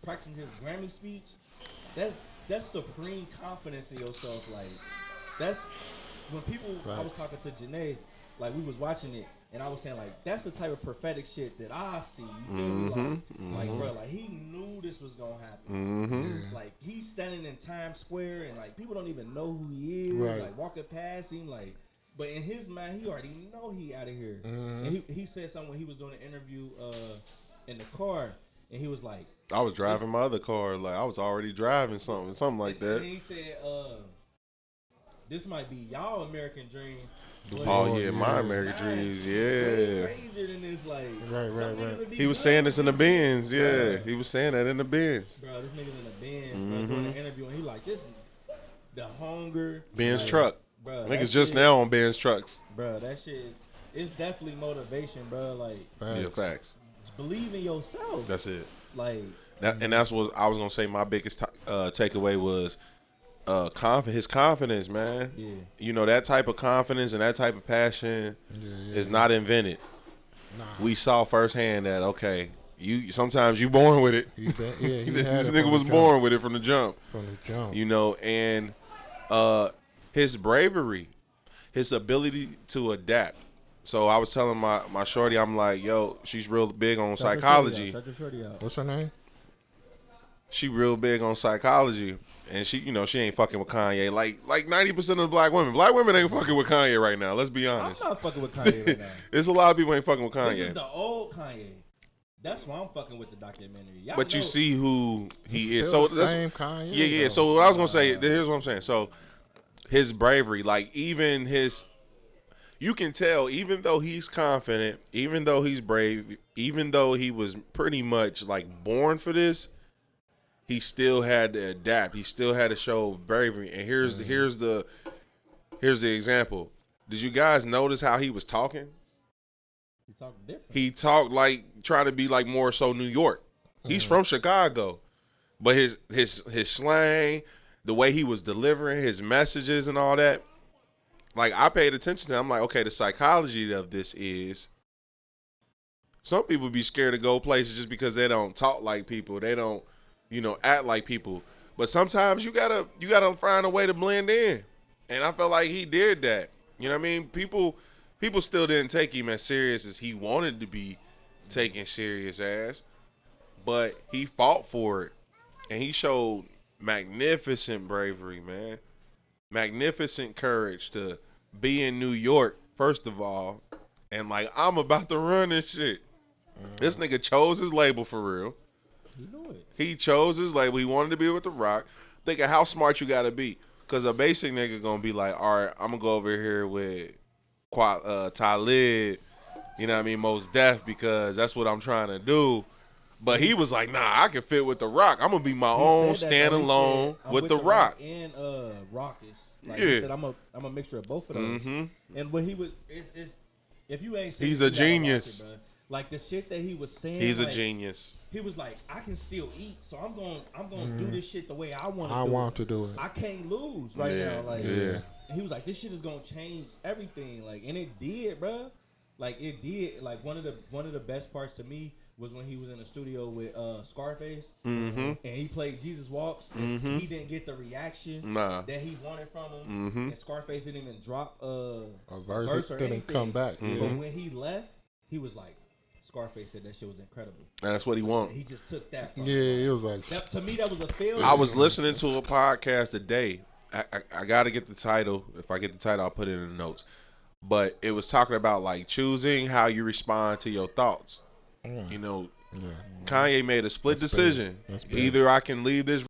practicing his Grammy speech. That's supreme confidence in yourself. Like that's when people. I was talking to Janae, like we was watching it. And I was saying, like, that's the type of prophetic shit that I see. You feel me? Like, bro, like, he knew this was going to happen. Like, he's standing in Times Square, and, like, people don't even know who he is. Right. Like, walking past him, like, but in his mind, he already know he out of here. And he said something when he was doing an interview in the car, and he was like, I was driving my other car. Like, I was already driving something like that. And he said, this might be y'all American dream. Oh yeah, my American dreams, way crazier than this, like right. He was saying this in the Benz, he was saying that in the Benz. Bro, this nigga's in the Benz, bro, doing an interview, and he like this, the hunger. Benz like, truck, bro. Niggas just now on Benz trucks. Bro, that shit it's definitely motivation, bro. Like, yeah, facts. Believe in yourself. That's it. Like, and that's what I was gonna say. My biggest takeaway was. His confidence, man. Yeah. That type of confidence and that type of passion is not invented. Nah. We saw firsthand that sometimes you born with it. This nigga was born with it from the jump. And his bravery, his ability to adapt. So I was telling my shorty, I'm like, yo, she's real big on psychology. What's her name? She real big on psychology. And she ain't fucking with Kanye. Like 90% of the black women. Black women ain't fucking with Kanye right now. Let's be honest. I'm not fucking with Kanye right now. There's a lot of people ain't fucking with Kanye. This is the old Kanye. That's why I'm fucking with the documentary. But you see who he is. So the same Kanye. Yeah. So what I was gonna say, here's what I'm saying. So his bravery, like even you can tell, even though he's confident, even though he's brave, even though he was pretty much like born for this. He still had to adapt. He still had to show bravery. And here's the example. Did you guys notice how he was talking? He talked different. He talked like trying to be like more so New York. He's from Chicago, but his slang, the way he was delivering his messages and all that, like I paid attention to. I'm like, okay, the psychology of this is. Some people be scared to go places just because they don't talk like people. They don't. Act like people. But sometimes you gotta find a way to blend in. And I felt like he did that. You know what I mean? People still didn't take him as serious as he wanted to be taken serious as. But he fought for it. And he showed magnificent bravery, man. Magnificent courage to be in New York, first of all. And like, I'm about to run this shit. This nigga chose his label for real. He knew it. He chose his label. He wanted to be with The Rock. Think of how smart you got to be. Cause a basic nigga gonna be like, all right, I'm gonna go over here with Talib, you know what I mean, Mos Def, because that's what I'm trying to do. But he was like, nah, I can fit with The Rock. I'm gonna be my own standalone with The Rock. And Raucus. Like yeah. He said, I'm a mixture of both of those. And when he was, if you ain't seen he's it, a genius. Watch it, like the shit that he was saying, he's like, a genius. He was like, I can still eat, so I'm going to do this shit the way I want to. I want to do it. I can't lose right now. Like, he was like, this shit is gonna change everything. Like, and it did, bro. Like it did. Like one of the best parts to me was when he was in the studio with Scarface, and he played Jesus Walks. And he didn't get the reaction that he wanted from him, and Scarface didn't even drop a verse or didn't anything. come back. But when he left, he was like, Scarface said that shit was incredible. And that's what he wanted. He just took that from Yeah, him. it was like To me, that was a failure. I was listening to a podcast today. I got to get the title. If I get the title, I'll put it in the notes. But it was talking about like choosing how you respond to your thoughts. You know, Kanye made a split decision. Either I can leave this